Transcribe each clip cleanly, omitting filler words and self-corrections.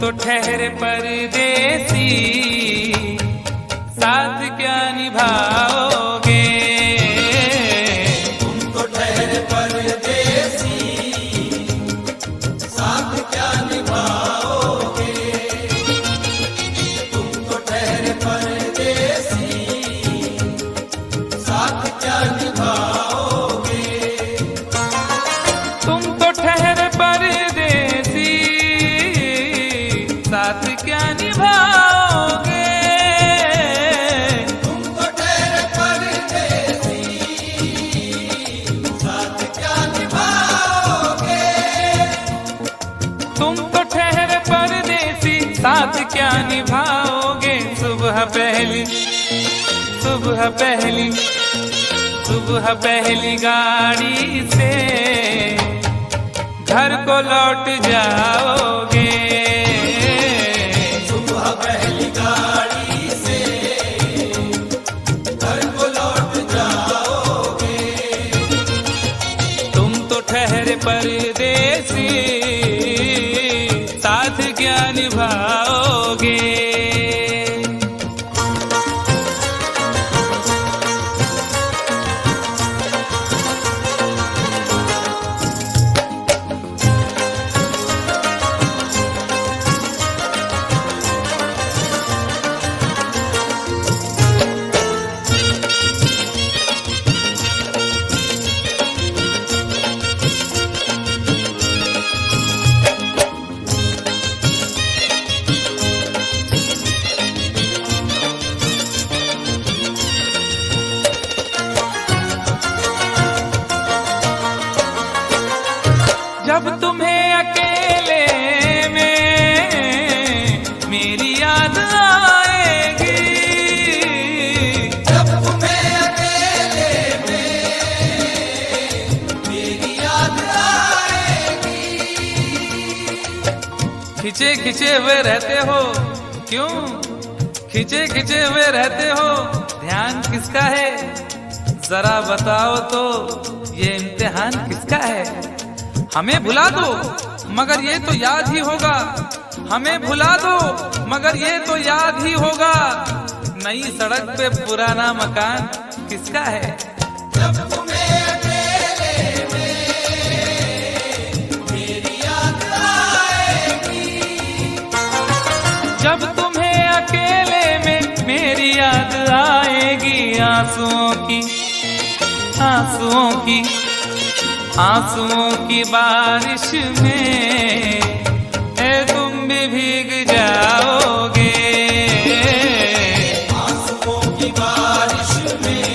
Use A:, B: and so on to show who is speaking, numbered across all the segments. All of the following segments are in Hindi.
A: तो ठहरे परदेसी, साथ क्या निभाओगे?
B: तुम तो ठहरे परदेसी, साथ क्या निभाओगे? तुम तो ठहरे परदेसी, साथ क्या निभाओगे?
A: तुम तो ठहरे परदेसी, साथ क्या निभाओगे?
B: तुम तो ठहरे परदेसी, साथ क्या निभाओगे?
A: तुम तो ठहरे परदेसी, साथ क्या निभाओगे? सुबह पहली गाड़ी से घर को लौट जाओगे।
B: सुबह पहली गाड़ी से घर को लौट जाओगे।
A: तुम तो ठहरे परदेसी, साथ क्या निभाओगे? जब तुम्हें अकेले में मेरी याद आएगी,
B: जब तुम्हें अकेले में मेरी याद आएगी।
A: खिंचे खिंचे हुए रहते हो क्यों? खिंचे खिंचे हुए रहते हो, ध्यान किसका है? जरा बताओ तो, ये इम्तिहान किसका है? हमें भुला दो मगर ये तो याद ही होगा, हमें भुला दो मगर ये तो याद ही होगा। नई सड़क पे पुराना मकान किसका है?
B: जब तुम्हें अकेले में मेरी याद आएगी।
A: जब तुम्हें अकेले में मेरी याद आएगी, आंसुओं की बारिश में तुम भी भीग जाओगे।
B: आंसुओं की बारिश में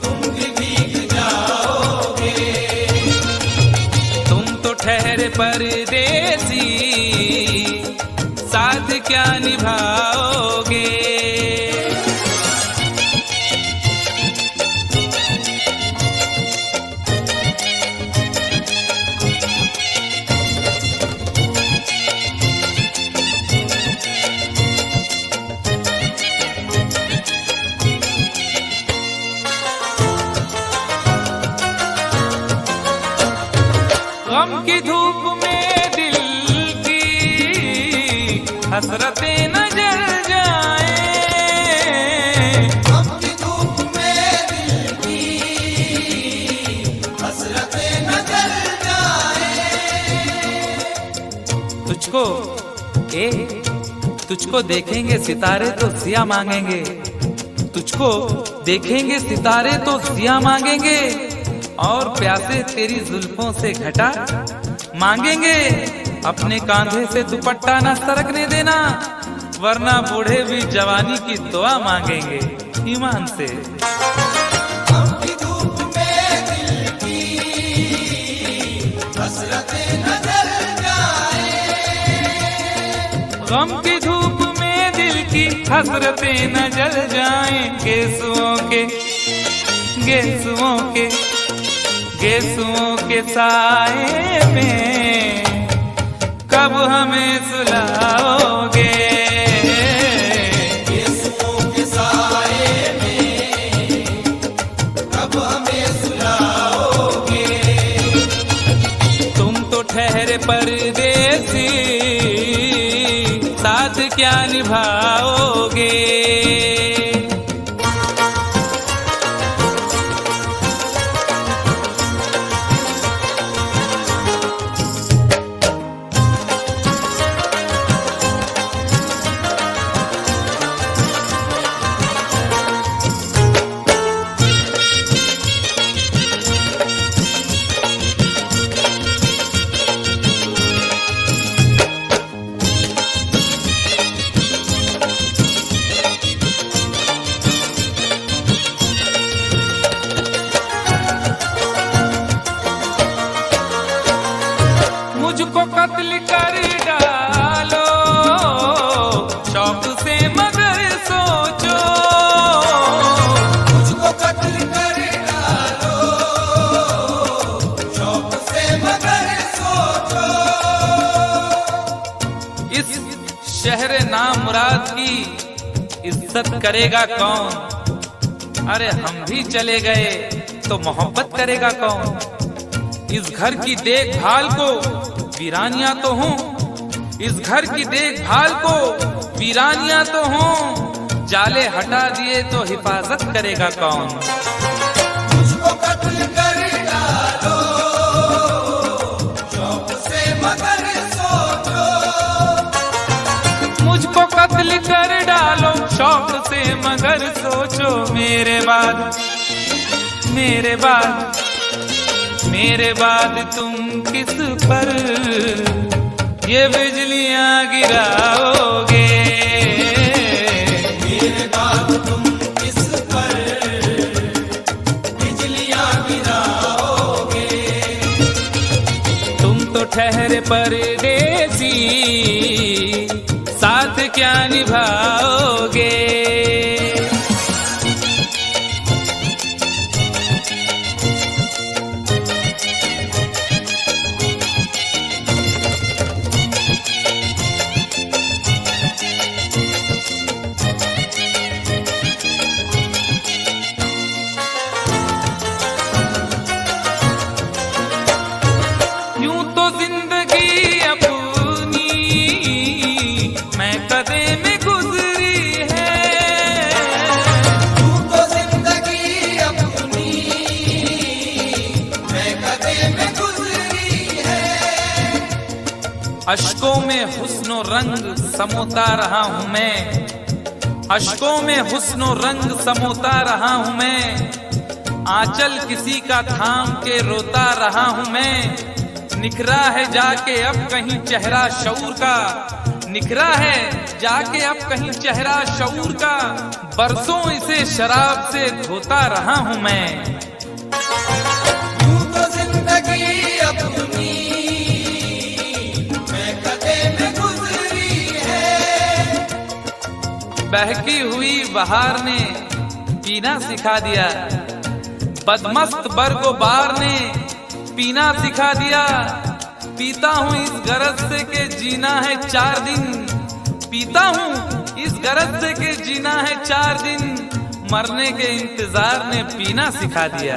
B: तुम भी भीग जाओगे।
A: तुम तो ठहरे परदेसी, साथ क्या निभाओगे? गम की धूप में दिल की हसरतें न जल जाए।
B: गम की धूप में दिल की हसरतें न जल जाए।
A: तुझको देखेंगे सितारे तो सिया मांगेंगे, तुझको देखेंगे सितारे तो सिया मांगेंगे, और प्यासे तेरी जुल्फों से घटा मांगेंगे। अपने कांधे से दुपट्टा न सरकने देना, वरना बूढ़े भी जवानी की दुआ मांगेंगे ईमान से।
B: गम की धूप में दिल की हसरतें न जल जाए।
A: गम की धूप में दिल की हसरतें न जल जाएं। गेसुओं के साए में कब हमें सुलाओगे?
B: गेसुओं के साए में कब हमें सुलाओगे?
A: तुम तो ठहरे परदेसी, क्या निभाओगे। मुझको कत्ल कर डालो शौक से मगर सोचो।
B: मुझको कत्ल कर डालो शौक से मगर सोचो।
A: इस शहर नामुराद की इज्जत करेगा कौन। अरे हम भी चले गए तो मोहब्बत करेगा कौन। इस घर की देखभाल को वीरानियां तो हूँ, इस घर की देखभाल को वीरानियां तो हूँ। जाले हटा दिए तो हिफाजत करेगा कौन।
B: मुझको कत्ल कर डालो शौक से मगर सोचो।
A: मुझको कत्ल कर डालो शौक से मगर सोचो। मेरे बाद मेरे बाद मेरे बाद तुम किस पर ये बिजलियां गिराओगे।
B: मेरे बाद तुम किस पर बिजलियां गिराओगे।
A: तुम तो ठहरे परदेसी साथ क्या निभाओगे। अश्कों में हुस्नो रंग समोता रहा हूँ मैं। अश्कों में हुस्नो रंग समोता रहा हूँ मैं। आंचल किसी का थाम के रोता रहा हूँ मैं। निखरा है जाके अब कहीं चेहरा शऊर का। निखरा है जाके अब कहीं चेहरा शऊर का। बरसों इसे शराब से धोता रहा हूँ मैं।
B: यूं तो जिंदगी अपनी
A: बहकी हुई बहार ने पीना सिखा दिया। बदमस्त बरगो बार ने पीना सिखा दिया। पीता हूँ इस गरज से के जीना है 4 दिन। पीता हूँ इस गरज से के जीना है 4 दिन। मरने के इंतजार ने पीना सिखा दिया।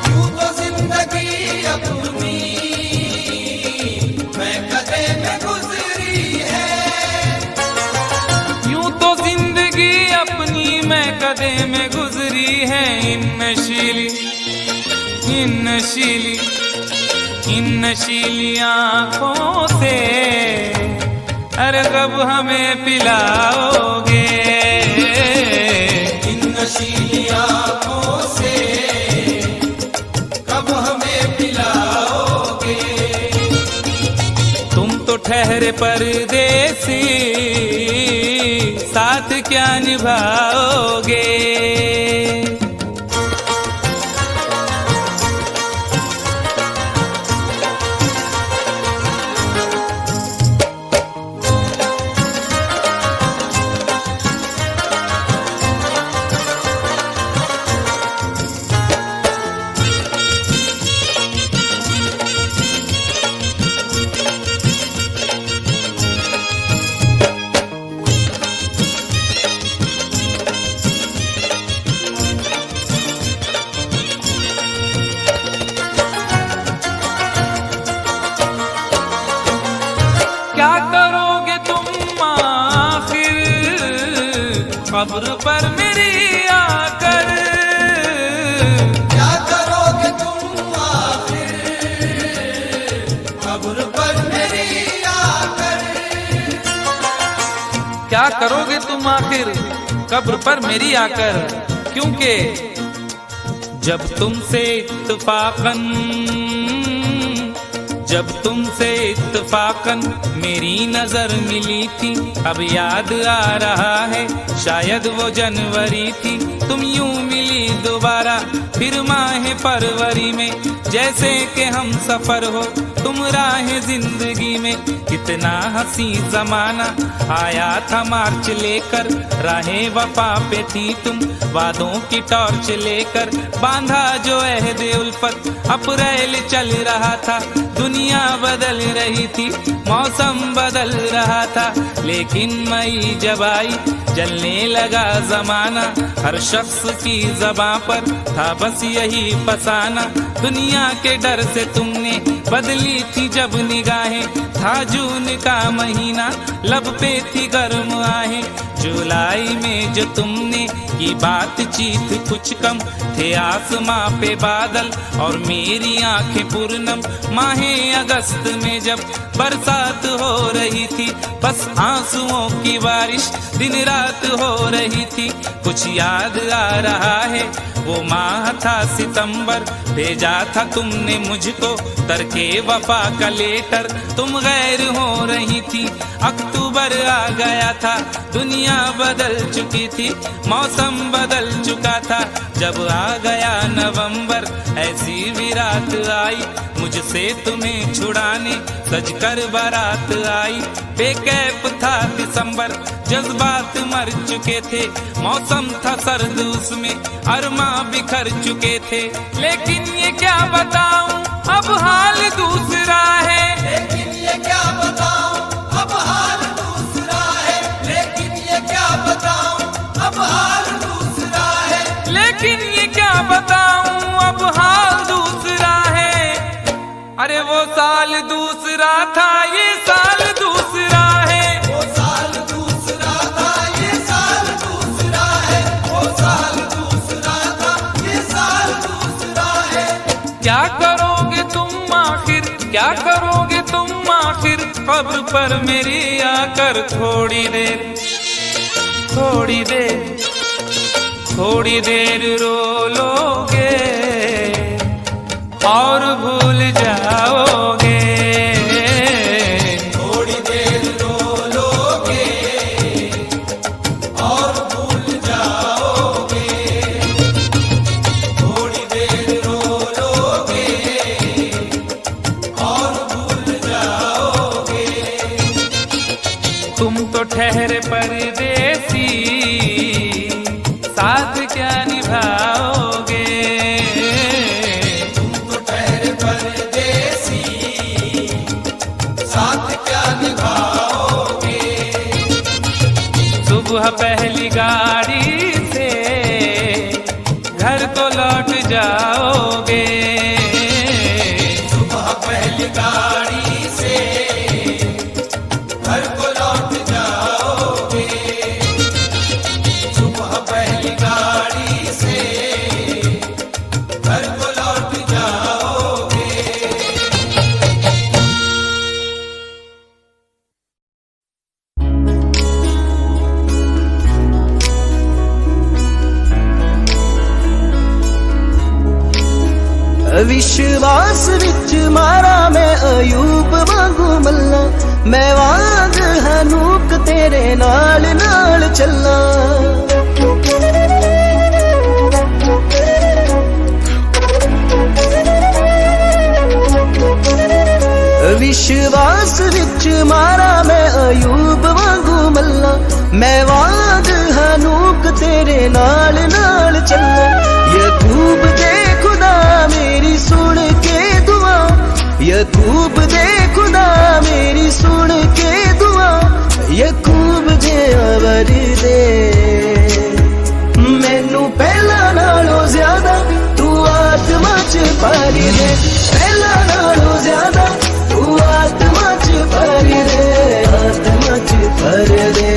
B: यूं तो जिंदगी अपनी मैं कदे में गुजरी है।
A: अपनी मैं कदे में गुजरी है। इन नशीली आँखों से अरे कब हमें पिलाओगे।
B: इन नशीली आँखों से कब हमें पिलाओगे।
A: तुम तो ठहरे परदेसी साथ क्या निभाओगे। कब्र पर मेरी आकर।
B: क्या करोगे तुम आखिर कब्र पर मेरी आकर।
A: क्या करोगे तुम आखिर कब्र पर मेरी आकर, क्योंकि जब तुमसे इत्तफाकन मेरी नजर मिली थी, अब याद आ रहा है शायद वो जनवरी थी। तुम यूं मिली दोबारा फिर माह फरवरी में, जैसे कि हम सफर हो तुम राह जिंदगी में। कितना हंसी जमाना आया था मार्च लेकर, राहे वफा पे थी तुम वादों की टॉर्च लेकर। बांधा जो अहदे उल्फत अप्रैल चल रहा था, दुनिया बदल रही थी मौसम बदल रहा था। लेकिन मई जब आई जलने लगा जमाना, हर शख्स की ज़बां पर था बस यही फसाना। दुनिया के डर से तुमने बदली थी जब निगाहें, था जून का महीना लब पे थी गर्म आहें। जुलाई में जो तुमने की बातचीत कुछ कम थे आसमां पे बादल और मेरी आंखें पूर्णम। माहे अगस्त में जब बरसात हो रही थी, बस आंसुओं की बारिश दिन रात हो रही थी। कुछ याद आ रहा है वो माह था सितंबर, भेजा था तुमने मुझको तरके वफा का लेटर। तुम गैर हो रही थी, अक्टूबर आ गया था, दुनिया बदल चुकी थी, मौसम बदल चुका था। जब आ गया नवंबर ऐसी भी रात आई, मुझसे तुम्हें छुड़ाने सजकर बारात आई। बेकैफ था दिसंबर, जज्बात मर चुके थे, मौसम था सर्द उसमें अरमा बिखर चुके थे। लेकिन ये क्या बताऊं अब हाल दूसरा है,
B: लेकिन ये क्या बताऊं अब हाल दूसरा है। लेकिन ये क्या बताऊं अब हाल दूसरा है।
A: लेकिन ये क्या बताऊं अब हाल दूसरा है। अरे वो साल दूसरा था ये साल दूसरा है।
B: वो साल दूसरा था ये साल दूसरा है। वो साल दूसरा था ये साल दूसरा है।
A: क्या करोगे तुम आखिर, क्या करोगे तुम आखिर कब्र पर मेरी आकर। थोड़ी देर थोड़ी देर थोड़ी देर रो लोगे और भूल जाओगे।
B: थोड़ी देर रो लोगे और भूल जाओगे। थोड़ी देर रो लोगे और भूल जाओगे।
A: तुम तो ठहरे परदेसी, साथ क्या निभाओगे।
B: तुम तो ठहरे परदेसी, साथ क्या निभाओगे।
A: सुबह पहली गाड़ी से घर को लौट जाओगे।
B: सुबह पहली गाड़ी से घर को लौट जाओगे। सुबह पहली गाड़ी से घर को लौट जाओगे।
C: विश्वास विच मारा मैं अयूब वांगू मल्ला, मैं वांग हनूक तेरे नाल नाल चला। विश्वास विच मारा मैं अयूब वांगू मल्ला, मैं वांग हनूक तेरे नाल नाल चला। यकूब दे खुदा मेरी सुन के दुआ, यकूब दे खुदा मेरी सुन के दुआ। यकूब दे अवर दे मैनू पहला नालों ज्यादा तू आत्मा च भर दे। पहला नालों ज्यादा तू आत्मा च भर दे, आत्मा च भर दे।